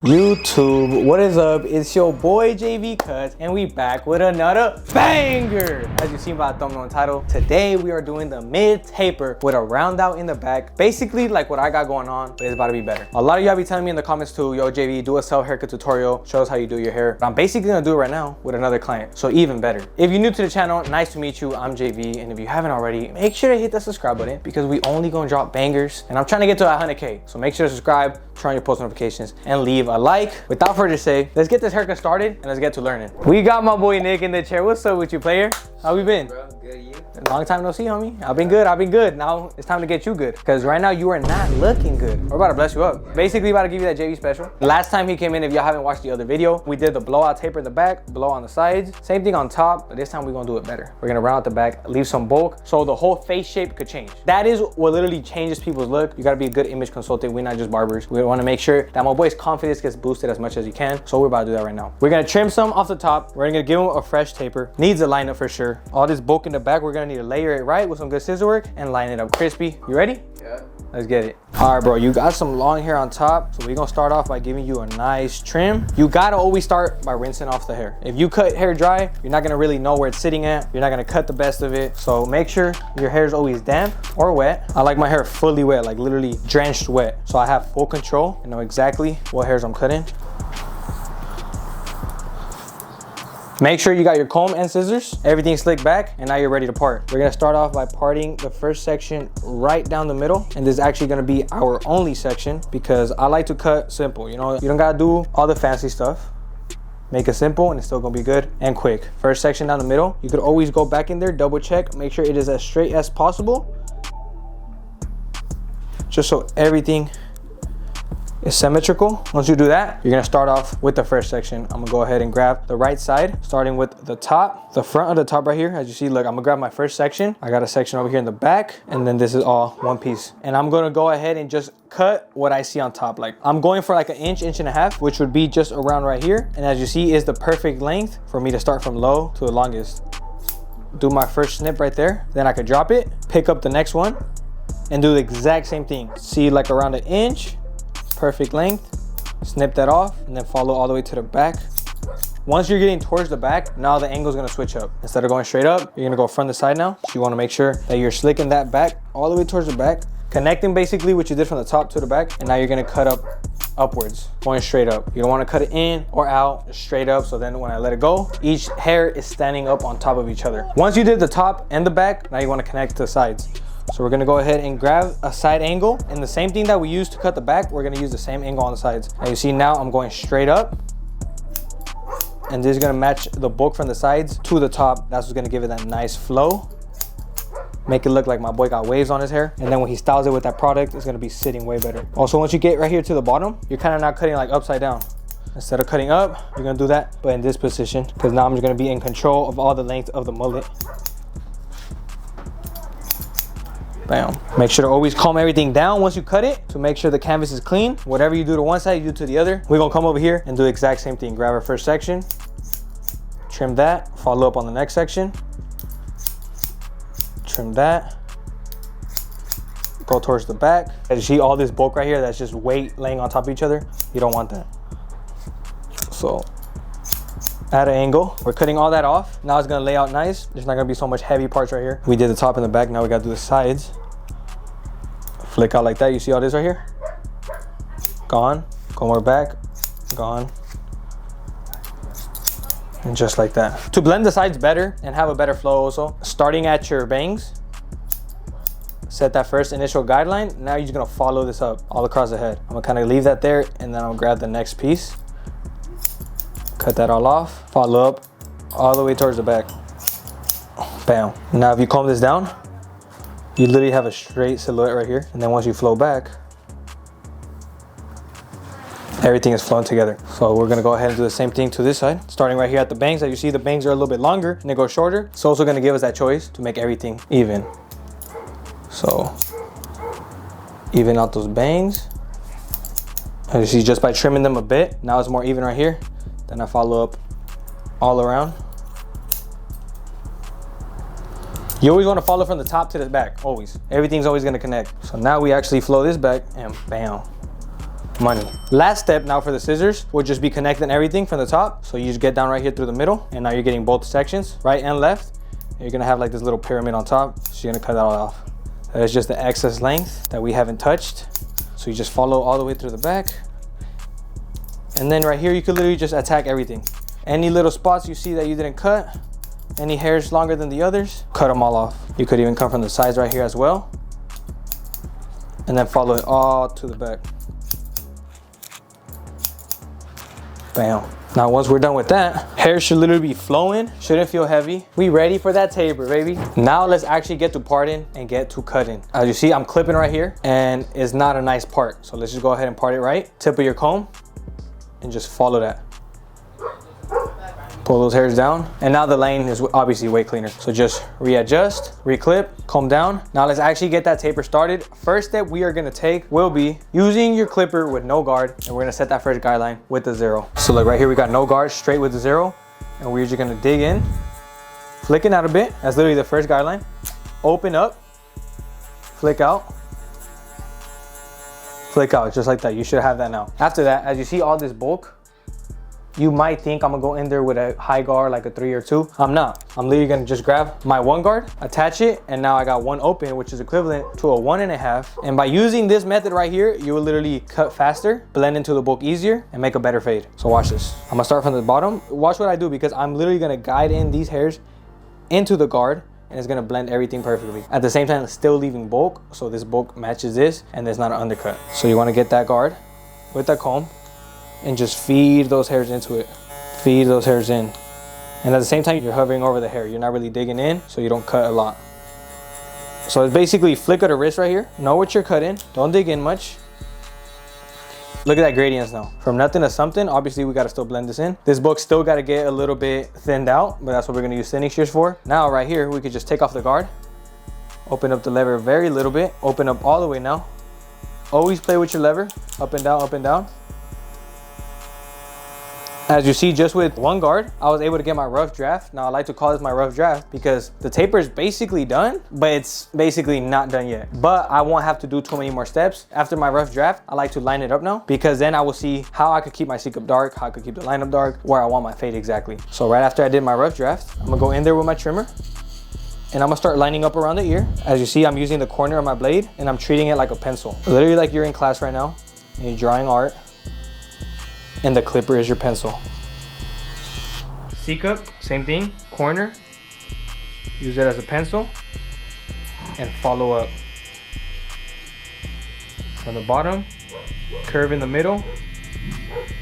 YouTube, what is up? It's your boy JV Cuts, and we back with another banger. As you seen by the thumbnail and title, today we are doing the mid taper with a round out in the back. Basically like what I got going on, but it's about to be better. A lot of y'all be telling me in the comments too, yo JV, do a self haircut tutorial, show us how you do your hair. But I'm basically gonna do it right now with another client, so even better. If you're new to the channel, nice to meet you. I'm JV, and if you haven't already, make sure to hit the subscribe button because we only gonna drop bangers, and I'm trying to get to 100K. So make sure to subscribe, turn on your post notifications, and leave a like. Without further ado, let's get this haircut started and let's get to learning. We got my boy Nick in the chair. What's up with you, player? How we been? Bro, good, you? Long time no see, homie. I've been good. Now it's time to get you good, because right now you are not looking good. We're about to bless you up. Basically about to give you that JV special. Last time he came in, if y'all haven't watched the other video, we did the blowout taper in the back, blow on the sides, same thing on top, but this time we're gonna do it better. We're gonna round out the back, leave some bulk, so the whole face shape could change. That is what literally changes people's look. You gotta be a good image consultant. We're not just barbers. We wanna make sure that my boy's confidence gets boosted as much as he can, so we're about to do that right now. We're gonna trim some off the top. We're gonna give him a fresh taper. Needs a lineup for sure. All this bulk in the back, we're gonna need to layer it right with some good scissor work and line it up crispy. You ready? Yeah. Let's get it. All right, bro, you got some long hair on top, so we're gonna start off by giving you a nice trim. You gotta always start by rinsing off the hair. If you cut hair dry, you're not gonna really know where it's sitting at. You're not gonna cut the best of it. So make sure your hair is always damp or wet. I like my hair fully wet, like literally drenched wet. So I have full control and know exactly what hairs I'm cutting. Make sure you got your comb and scissors, everything slicked back, and now you're ready to part. We're gonna start off by parting the first section right down the middle, and this is actually gonna be our only section because I like to cut simple. You know, you don't gotta do all the fancy stuff. Make it simple and it's still gonna be good and quick. First section down the middle, you could always go back in there, double check, make sure it is as straight as possible, just so everything is symmetrical. Once you do that, you're gonna start off with the first section. I'm gonna go ahead and grab the right side, starting with the top, the front of the top right here. As you see, look, I'm gonna grab my first section. I got a section over here in the back, and then this is all one piece. And I'm gonna go ahead and just cut what I see on top. Like I'm going for like an inch and a half, which would be just around right here. And as you see, is the perfect length for me to start from low to the longest. Do my first snip right there. Then I could drop it, pick up the next one, and do the exact same thing. See, like around an inch, perfect length, snip that off, and then follow all the way to the back. Once you're getting towards the back, now the angle is gonna switch up. Instead of going straight up, you're gonna go front to side now. So you wanna make sure that you're slicking that back all the way towards the back, connecting basically what you did from the top to the back, and now you're gonna cut up upwards, going straight up. You don't wanna cut it in or out, just straight up, so then when I let it go, each hair is standing up on top of each other. Once you did the top and the back, now you wanna connect to the sides. So we're gonna go ahead and grab a side angle, and the same thing that we used to cut the back, we're gonna use the same angle on the sides. And you see now I'm going straight up, and this is gonna match the bulk from the sides to the top. That's what's gonna give it that nice flow. Make it look like my boy got waves on his hair. And then when he styles it with that product, it's gonna be sitting way better. Also, once you get right here to the bottom, you're kind of not cutting like upside down. Instead of cutting up, you're gonna do that, but in this position, because now I'm just gonna be in control of all the length of the mullet. Bam. Make sure to always comb everything down once you cut it to make sure the canvas is clean. Whatever you do to one side, you do to the other. We're gonna come over here and do the exact same thing. Grab our first section, trim that, follow up on the next section, trim that, go towards the back. As you see all this bulk right here, that's just weight laying on top of each other. You don't want that. So at an angle, we're cutting all that off. Now it's gonna lay out nice. There's not gonna be so much heavy parts right here. We did the top and the back, now we gotta do the sides. Flick out like that. You see all this right here? Gone. Go more back. Gone. And just like that. To blend the sides better and have a better flow also, starting at your bangs, set that first initial guideline. Now you're just gonna follow this up all across the head. I'm gonna kind of leave that there, and then I'll grab the next piece. Cut that all off, follow up all the way towards the back. Bam. Now if you comb this down, you literally have a straight silhouette right here. And then once you flow back, everything is flowing together. So we're gonna go ahead and do the same thing to this side. Starting right here at the bangs. As you see, the bangs are a little bit longer and they go shorter. It's also gonna give us that choice to make everything even. So even out those bangs. As you see, just by trimming them a bit, now it's more even right here. Then I follow up all around. You always want to follow from the top to the back, always. Everything's always going to connect. So now we actually flow this back and bam. money. Last step now for the scissors will just be connecting everything from the top. So you just get down right here through the middle, and now you're getting both sections, right and left. And you're gonna have like this little pyramid on top. So you're gonna cut that all off. That is just the excess length that we haven't touched. So you just follow all the way through the back. And then right here, you could literally just attack everything. Any little spots you see that you didn't cut, any hairs longer than the others, cut them all off. You could even come from the sides right here as well. And then follow it all to the back. Bam. Now once we're done with that, hair should literally be flowing, shouldn't feel heavy. We ready for that taper, baby. Now let's actually get to parting and get to cutting. As you see, I'm clipping right here and it's not a nice part. So let's just go ahead and part it right. Tip of your comb and just follow that. Pull those hairs down. And now the lane is obviously way cleaner. So just readjust, reclip, comb down. Now let's actually get that taper started. First step we are gonna take will be using your clipper with no guard. And we're gonna set that first guideline with the 0. So look right here, we got no guard, straight with the 0. And we're just gonna dig in, flicking out a bit. That's literally the first guideline. Open up, flick out, flick out, just like that. You should have that now. After that, as you see all this bulk, you might think I'm gonna go in there with a high guard, like a 3 or 2. I'm not. I'm literally gonna just grab my 1 guard, attach it, and now I got 1 open, which is equivalent to a 1.5. And by using this method right here, you will literally cut faster, blend into the bulk easier, and make a better fade. So watch this. I'm gonna start from the bottom. Watch what I do, because I'm literally gonna guide in these hairs into the guard, and it's gonna blend everything perfectly. At the same time, it's still leaving bulk, so this bulk matches this, and there's not an undercut. So you wanna get that guard with that comb, and just feed those hairs into it. Feed those hairs in. And at the same time, you're hovering over the hair. You're not really digging in, so you don't cut a lot. So it's basically flick of the wrist right here. Know what you're cutting. Don't dig in much. Look at that gradients now. From nothing to something, obviously we gotta still blend this in. This bulk still gotta get a little bit thinned out, but that's what we're gonna use thinning shears for. Now right here, we could just take off the guard. Open up the lever very little bit. Open up all the way now. Always play with your lever. Up and down, up and down. As you see, just with 1 guard, I was able to get my rough draft. Now I like to call this my rough draft because the taper is basically done, but it's basically not done yet. But I won't have to do too many more steps. After my rough draft, I like to line it up now, because then I will see how I could keep my seek up dark, how I could keep the line up dark, where I want my fade exactly. So right after I did my rough draft, I'm gonna go in there with my trimmer, and I'm gonna start lining up around the ear. As you see, I'm using the corner of my blade and I'm treating it like a pencil. Literally like you're in class right now and you're drawing art, and the clipper is your pencil. Seek up, same thing, corner, use it as a pencil, and follow up. From the bottom, curve in the middle,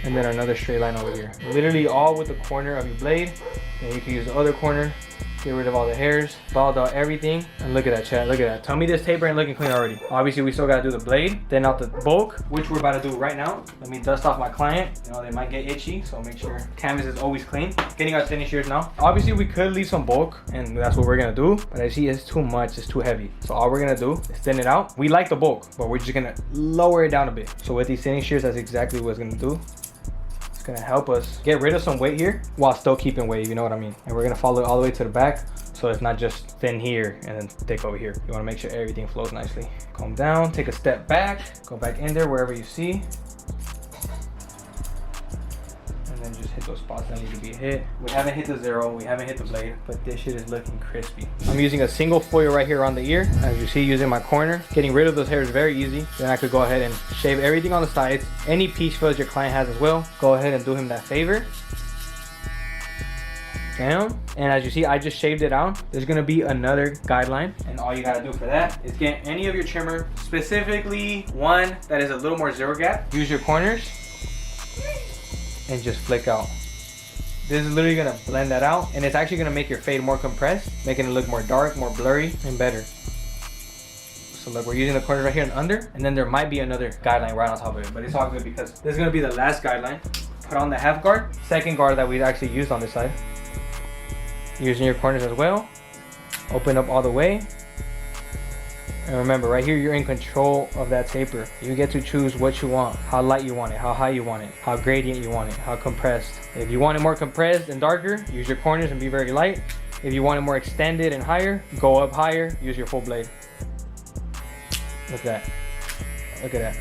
and then another straight line over here. Literally all with the corner of your blade. Then you can use the other corner, get rid of all the hairs, balled out everything. And look at that, chat, look at that. Tell me this taper ain't looking clean already. Obviously we still gotta do the blade, then out the bulk, which we're about to do right now. Let me dust off my client. You know, they might get itchy, so make sure canvas is always clean. Getting our thinning shears now. Obviously we could leave some bulk, and that's what we're gonna do, but I see it's too much, it's too heavy. So all we're gonna do is thin it out. We like the bulk, but we're just gonna lower it down a bit. So with these thinning shears, that's exactly what it's gonna do. Gonna help us get rid of some weight here while still keeping weight, you know what I mean. And we're gonna follow it all the way to the back, so it's not just thin here and then thick over here. You want to make sure everything flows nicely. Comb down, take a step back, go back in there wherever you see, and then just hit those spots that need to be hit. We haven't hit the 0, we haven't hit the blade, but this shit is looking crispy. I'm using a single foil right here on the ear, as you see, using my corner. Getting rid of those hairs is very easy. Then I could go ahead and shave everything on the sides. Any piece frills your client has as well, go ahead and do him that favor. Down. And as you see, I just shaved it out. There's gonna be another guideline, and all you gotta do for that is get any of your trimmer, specifically one that is a little more zero gap. Use your corners and just flick out. This is literally gonna blend that out, and it's actually gonna make your fade more compressed, making it look more dark, more blurry, and better. So look, we're using the corners right here and under, and then there might be another guideline right on top of it, but it's all good because this is gonna be the last guideline. Put on the half guard, second guard that we actually used on this side. Using your corners as well. Open up all the way. And remember, right here, you're in control of that taper. You get to choose what you want, how light you want it, how high you want it, how gradient you want it, how compressed. If you want it more compressed and darker, use your corners and be very light. If you want it more extended and higher, go up higher, use your full blade. Look at that. Look at that.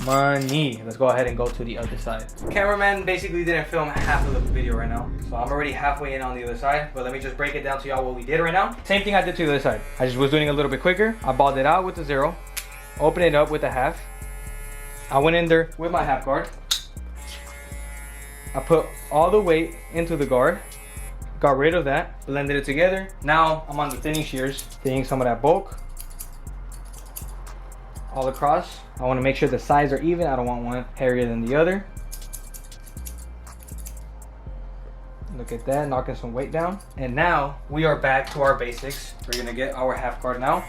money. Let's go ahead and go to the other side. Cameraman basically didn't film half of the video right now, so I'm already halfway in on the other side, but let me just break it down to y'all what we did right now. Same thing I did to the other side. I just was doing it a little bit quicker. I balled it out with the 0, opened it up with the half. I went in there with my half guard. I put all the weight into the guard, got rid of that, blended it together. Now I'm on the thinning shears, thinning some of that bulk all across. I want to make sure the sides are even. I don't want one hairier than the other. Look at that, knocking some weight down. And now we are back to our basics. We're gonna get our half guard now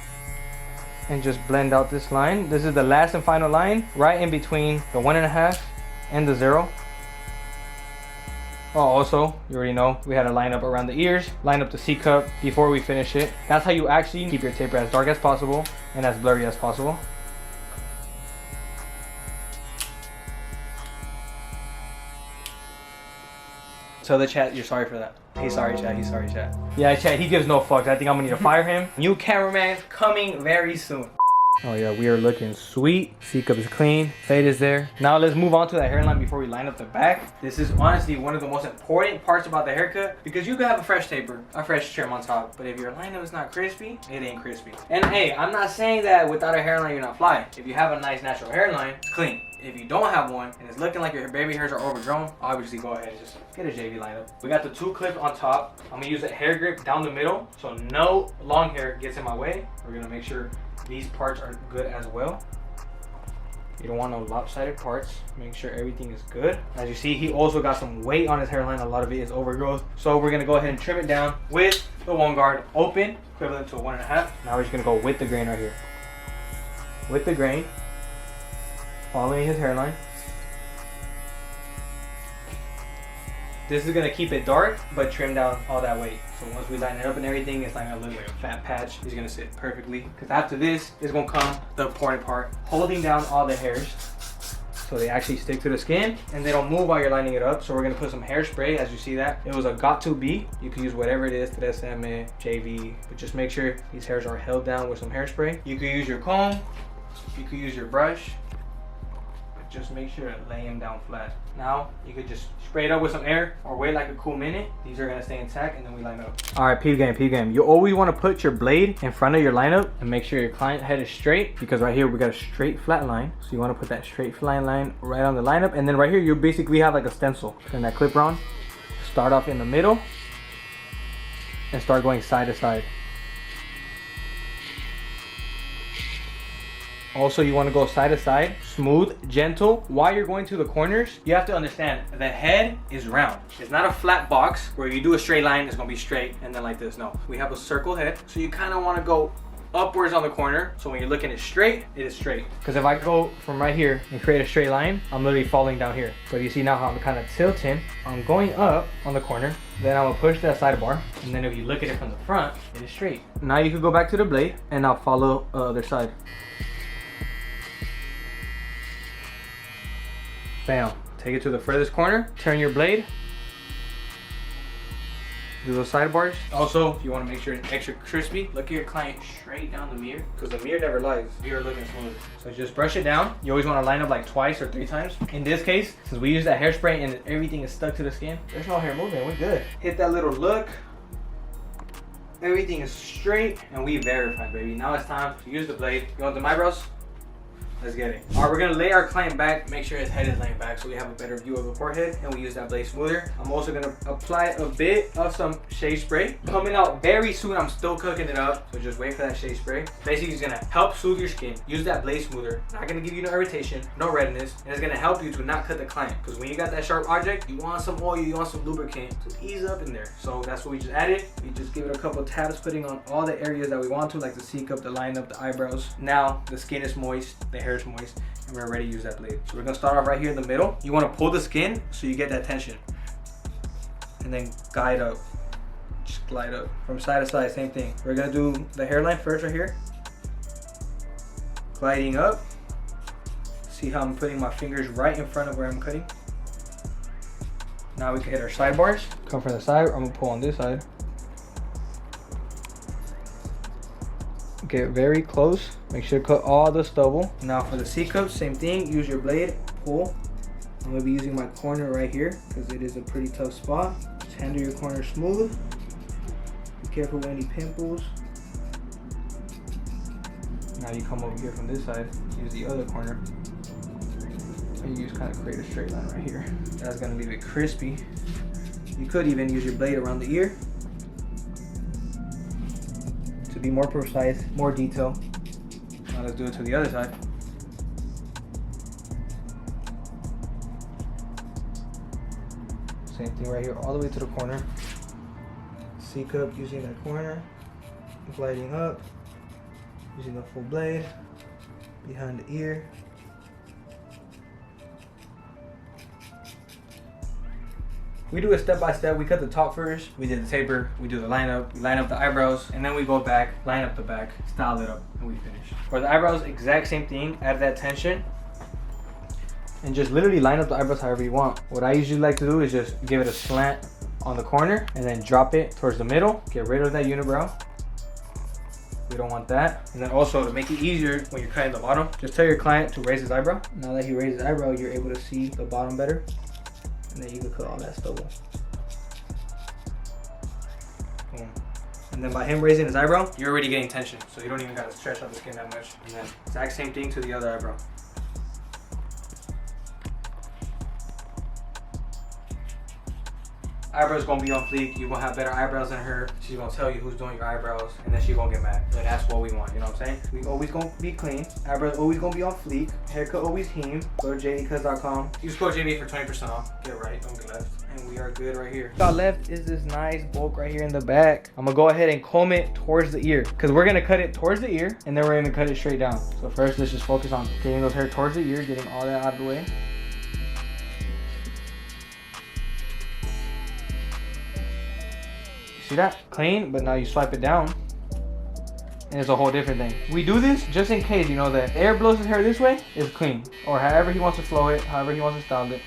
and just blend out this line. This is the last and final line, right in between the 1.5 and the 0. Oh, also, you already know, we had to line up around the ears, line up the C-cup before we finish it. That's how you actually keep your taper as dark as possible and as blurry as possible. Tell the chat you're sorry for that. He's sorry, chat. He's sorry, chat. Yeah, chat, he gives no fucks. I think I'm gonna need to fire him. New cameraman coming very soon. Oh yeah, we are looking sweet. C-cup is clean, fade is there. Now let's move on to that hairline before we line up the back. This is honestly one of the most important parts about the haircut, because you could have a fresh taper, a fresh trim on top, but if your lineup is not crispy, it ain't crispy. And hey, I'm not saying that without a hairline you're not fly. If you have a nice natural hairline, it's clean. If you don't have one and it's looking like your baby hairs are overgrown, obviously go ahead and just get a JV lineup. We got the 2 clips on top. I'm gonna use a hair grip down the middle so no long hair gets in my way. We're gonna make sure these parts are good as well. You don't want no lopsided parts. Make sure everything is good. As you see, he also got some weight on his hairline. A lot of it is overgrowth. So we're gonna go ahead and trim it down with the 1 guard open, equivalent to a 1.5. Now we're just gonna go with the grain right here. With the grain, following his hairline. This is gonna keep it dark, but trim down all that weight. So once we line it up and everything, it's not gonna look like a fat patch. It's gonna sit perfectly. Because after this is gonna come the important part, holding down all the hairs so they actually stick to the skin and they don't move while you're lining it up. So we're gonna put some hairspray. As you see that, it was a got-to-be. You can use whatever it is, 3M, JV, but just make sure these hairs are held down with some hairspray. You can use your comb, you can use your brush, but just make sure to lay them down flat. Now you could just spray it up with some air or wait like a cool minute. These are gonna stay intact and then we line up. All right, peep game. You always wanna put your blade in front of your lineup and make sure your client head is straight, because right here we got a straight flat line. So you wanna put that straight flat line right on the lineup, and then right here you basically have like a stencil. Turn that clip on, start off in the middle and start going side to side. Also, you want to go side to side, smooth, gentle. While you're going to the corners, you have to understand the head is round. It's not a flat box where you do a straight line, it's going to be straight and then like this. No, we have a circle head. So you kind of want to go upwards on the corner. So when you're looking at straight, it is straight. Because if I go from right here and create a straight line, I'm literally falling down here. But you see now how I'm kind of tilting. I'm going up on the corner. Then I'm going to push that sidebar. And then if you look at it from the front, it is straight. Now you can go back to the blade and now follow the other side. Bam. Take it to the furthest corner, turn your blade, do those sidebars. Also, if you want to make sure it's extra crispy, look at your client straight down the mirror, because the mirror never lies. Mirror looking smooth. So just brush it down. You always want to line up like twice or 3 times. In this case, since we use that hairspray and everything is stuck to the skin, there's no hair movement. We're good. Hit that little look. Everything is straight and we verified, baby. Now it's time to use the blade. You want the eyebrows? Let's get it. All right, we're gonna lay our client back, make sure his head is laying back so we have a better view of the forehead, and we use that blade smoother. I'm also gonna apply a bit of some shave spray. Coming out very soon, I'm still cooking it up, so just wait for that shave spray. Basically, it's gonna help soothe your skin. Use that blade smoother. Not gonna give you no irritation, no redness, and it's gonna help you to not cut the client. Because when you got that sharp object, you want some oil, you want some lubricant to ease up in there. So that's what we just added. We just give it a couple taps, putting on all the areas that we want to, like the C-cup, the lineup, the eyebrows. Now the skin is moist, the hair is moist, and we're ready to use that blade. So we're gonna start off right here in the middle. You wanna pull the skin so you get that tension. And then guide up, just glide up. From side to side, same thing. We're gonna do the hairline first right here. Gliding up. See how I'm putting my fingers right in front of where I'm cutting. Now we can hit our sidebars. Come from the side, I'm gonna pull on this side. Get very close. Make sure to cut all the stubble. Now for the C-cup, same thing. Use your blade, pull. I'm gonna be using my corner right here because it is a pretty tough spot. Just handle your corner smooth. Be careful with any pimples. Now you come over here from this side, use the other corner. And you just kind of create a straight line right here. That's gonna leave it crispy. You could even use your blade around the ear to be more precise, more detail. Now let's do it to the other side. Same thing right here, all the way to the corner. C-cup using that corner, gliding up, using the full blade, behind the ear. We do it step by step. We cut the top first, we did the taper, we do the lineup, we line up the eyebrows, and then we go back, line up the back, style it up, and we finish. For the eyebrows, exact same thing, add that tension, and just literally line up the eyebrows however you want. What I usually like to do is just give it a slant on the corner, and then drop it towards the middle, get rid of that unibrow. We don't want that. And then also to make it easier when you're cutting the bottom, just tell your client to raise his eyebrow. Now that he raised his eyebrow, you're able to see the bottom better. And then you can cut all that stubble. Boom. And then by him raising his eyebrow, you're already getting tension. So you don't even gotta stretch out the skin that much. And then exact same thing to the other eyebrow. Eyebrows gonna be on fleek. You're gonna have better eyebrows than her. She's gonna tell you who's doing your eyebrows, and then she's gonna get mad. And that's what we want, you know what I'm saying? We always gonna be clean. Eyebrows always gonna be on fleek. Haircut always Heem. Go to jdcuts.com. Use code JB for 20% off. Get right, don't get left. And we are good right here. Got left is this nice bulk right here in the back. I'm gonna go ahead and comb it towards the ear, because we're gonna cut it towards the ear, and then we're gonna cut it straight down. So first, let's just focus on getting those hair towards the ear, getting all that out of the way. See that? Clean, but now you swipe it down and it's a whole different thing. We do this just in case, you know, that air blows his hair this way is clean, or however he wants to flow it, however he wants to style it.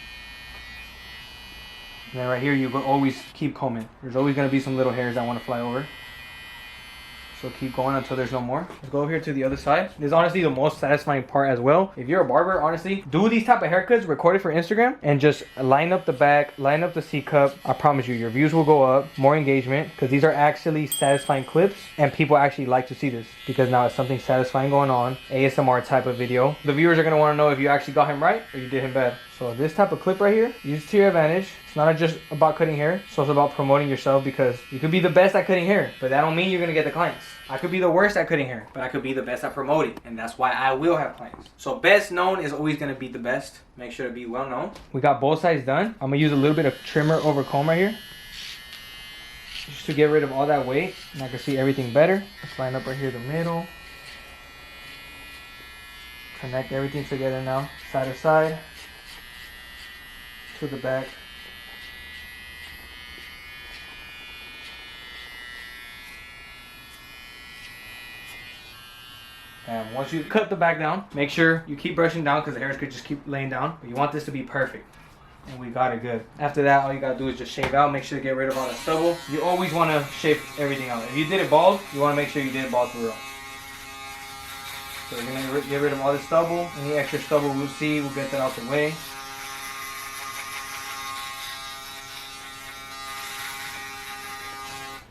And then right here, you go always keep combing. There's always gonna be some little hairs that want to fly over. So keep going until there's no more. Let's go over here to the other side. This is honestly the most satisfying part as well. If you're a barber, honestly, do these type of haircuts, record it for Instagram, and just line up the back, line up the C-cup. I promise you, your views will go up, more engagement, because these are actually satisfying clips, and people actually like to see this, because now it's something satisfying going on, ASMR type of video. The viewers are gonna wanna know if you actually got him right, or you did him bad. So this type of clip right here, use it to your advantage. It's not just about cutting hair, it's also about promoting yourself, because you could be the best at cutting hair, but that don't mean you're gonna get the clients. I could be the worst at cutting hair, but I could be the best at promoting, and that's why I will have clients. So best known is always gonna be the best. Make sure to be well known. We got both sides done. I'm gonna use a little bit of trimmer over comb right here, just to get rid of all that weight, and I can see everything better. Let's line up right here the middle. Connect everything together now, side to side, to the back. And once you cut the back down, make sure you keep brushing down, because the hairs could just keep laying down. But you want this to be perfect. And we got it good. After that, all you gotta do is just shave out. Make sure to get rid of all the stubble. You always wanna shave everything out. If you did it bald, you wanna make sure you did it bald for real. So we're gonna get rid of all the stubble. Any extra stubble we'll see, we'll get that out the way.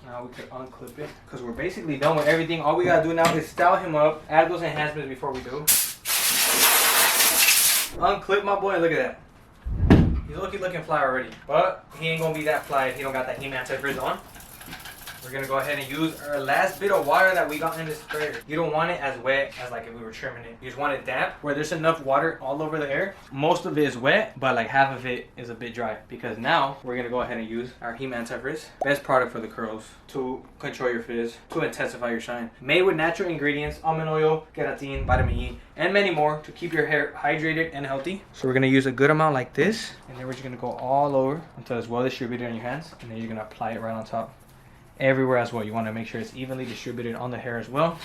Now we could unclip it, because we're basically done with everything. All we gotta do now is style him up, add those enhancements before we do. Unclip my boy, look at that. He's looking fly already, but he ain't gonna be that fly if he don't got that Heem anti-frizz on. We're gonna go ahead and use our last bit of water that we got in this sprayer. You don't want it as wet as like if we were trimming it. You just want it damp, where there's enough water all over the hair. Most of it is wet, but like half of it is a bit dry. Because now we're gonna go ahead and use our Heem anti-frizz. Best product for the curls, to control your frizz, to intensify your shine. Made with natural ingredients, almond oil, keratin, vitamin E, and many more to keep your hair hydrated and healthy. So we're gonna use a good amount like this, and then we're just gonna go all over until it's well distributed on your hands, and then you're gonna apply it right on top. Everywhere as well. You want to make sure it's evenly distributed on the hair as well.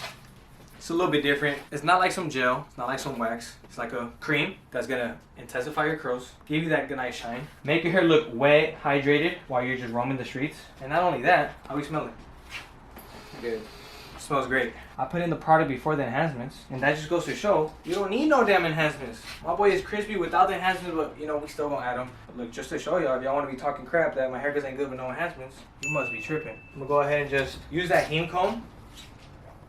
It's a little bit different. It's not like some gel, it's not like some wax. It's like a cream that's gonna intensify your curls, give you that good nice shine, make your hair look wet, hydrated while you're just roaming the streets. And not only that, how we smell it. Good. smells great. I put in the product before the enhancements, and that just goes to show you don't need no damn enhancements. My boy is crispy without the enhancements, but you know, we still gonna add them. But look, just to show y'all, if y'all wanna be talking crap that my haircuts ain't good with no enhancements, you must be tripping. I'm gonna go ahead and just use that Heem comb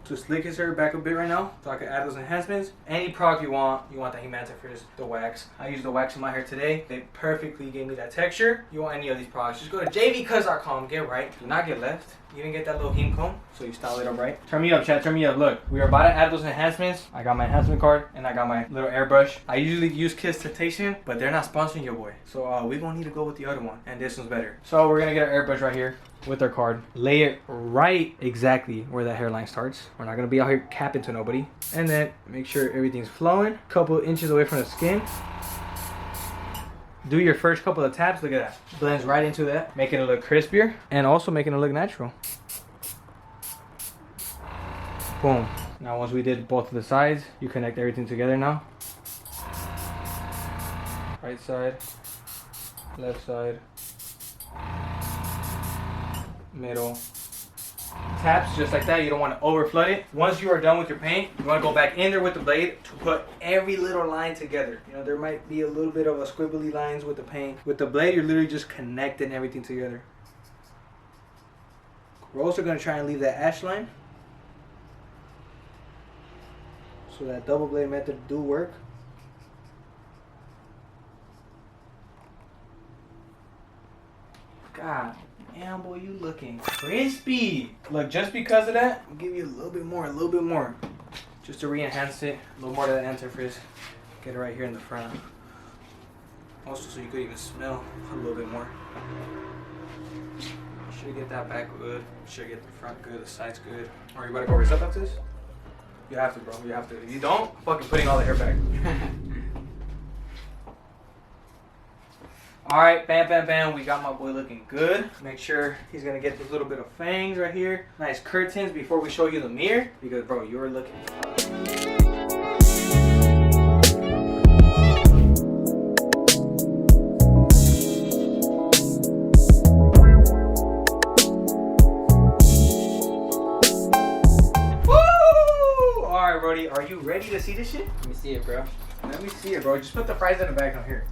to slick his hair back a bit right now, so I can add those enhancements. Any product you want the Heem antifreeze, the wax. I used the wax in my hair today. They perfectly gave me that texture. You want any of these products, just go to jvcuts.com, get right, do not get left. Even get that little Heem comb, so you style it up right. Turn me up, chat, turn me up. Look, we are about to add those enhancements. I got my enhancement card, and I got my little airbrush. I usually use consultation, but they're not sponsoring your boy. So we're gonna need to go with the other one, and this one's better. So we're gonna get our airbrush right here with our card. Lay it right exactly where that hairline starts. We're not gonna be out here capping to nobody. And then make sure everything's flowing. Couple inches away from the skin. Do your first couple of taps, look at that. Blends right into that, making it look crispier and also making it look natural. Boom. Now once we did both of the sides, you connect everything together now. Right side, left side, middle. Taps just like that. You don't want to over flood it. Once you are done with your paint, you want to go back in there with the blade to put every little line together. You know, there might be a little bit of a squibbly lines with the paint. With the blade, you're literally just connecting everything together. We're also going to try and leave that ash line, so that double blade method do work. God damn, boy, you looking crispy. Look, just because of that, I'll give you a little bit more, just to re-enhance it. A little more of that antifreeze. Get it right here in the front. Also, so you could even smell a little bit more. Should get that back good. Should get the front good, the sides good. Are you about to go raise up after this? You have to, bro. You have to. If you don't, I'm fucking putting all the hair back. Alright, bam, bam, bam. We got my boy looking good. Make sure he's gonna get this little bit of fangs right here. Nice curtains before we show you the mirror. Because, bro, you're looking. Woo! Alright, Brody, are you ready to see this shit? Let me see it, bro. Let me see it, bro. Just put the fries in the bag on here.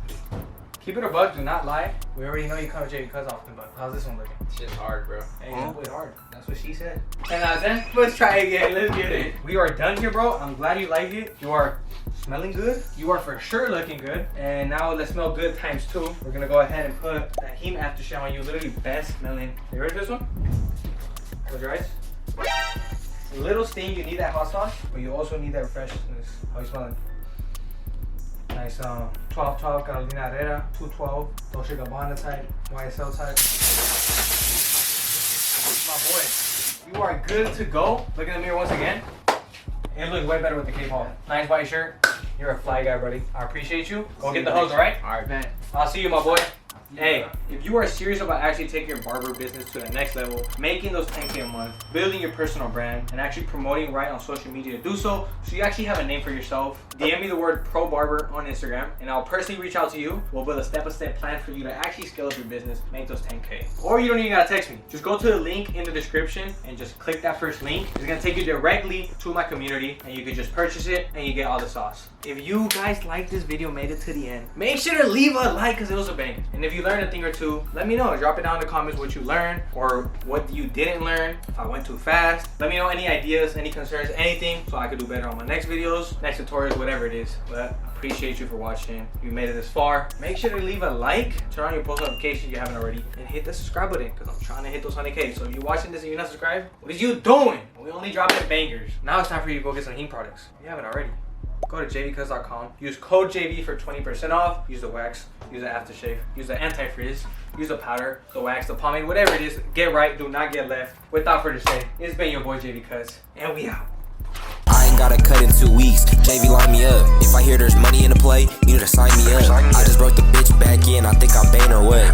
Keep it a bug, do not lie. We already know you come to JV Cuts often, but how's this one looking? Shit's hard, bro. Hey, it's hard. That's what she said. 10 out of 10. Let's try again. Let's get it. We are done here, bro. I'm glad you like it. You are smelling good. You are for sure looking good. And now let's smell good times 2. We're gonna go ahead and put that Heem aftershave on you. Literally best smelling. You ready for this one? Close your eyes. A little sting. You need that hot sauce, but you also need that freshness. How you smelling? Nice 1212 Carolina Herrera, 212 Dolce Gabbana type, YSL type. My boy, you are good to go. Look in the mirror once again. It looks way better with the cape on. Nice white shirt. You're a fly guy, buddy. I appreciate you. Go get the hose, alright? Alright, man. I'll see you, my boy. Hey, if you are serious about actually taking your barber business to the next level, making those 10K a month, building your personal brand, and actually promoting right on social media to do so you actually have a name for yourself, DM me the word Pro Barber on Instagram, and I'll personally reach out to you. We'll build a step-by-step plan for you to actually scale up your business, make those 10K. Or you don't even gotta text me. Just go to the link in the description and just click that first link. It's gonna take you directly to my community, and you can just purchase it, and you get all the sauce. If you guys like this video, made it to the end, make sure to leave a like, because it was a bang. And if you learned a thing or two, let me know. Drop it down in the comments what you learned or what you didn't learn. If I went too fast, let me know any ideas, any concerns, anything, so I could do better on my next videos, next tutorials, whatever it is. But I appreciate you for watching. If you made it this far, make sure to leave a like, turn on your post notifications if you haven't already, and hit the subscribe button, because I'm trying to hit those 100K. So if you're watching this and you're not subscribed, what is you doing? We only dropping bangers. Now it's time for you to go get some Heem products. If you haven't already, go to jvcuts.com. Use code JV for 20% off. Use the wax, use the aftershave, use the anti-frizz, use the powder, the wax, the pomade, whatever it is. Get right, do not get left. Without further ado, it's been your boy JV Cuts, and we out. I ain't gotta cut in 2 weeks. JV line me up. If I hear there's money in the play, you need to sign me up. I just brought the bitch back in. I think I'm Bane or what?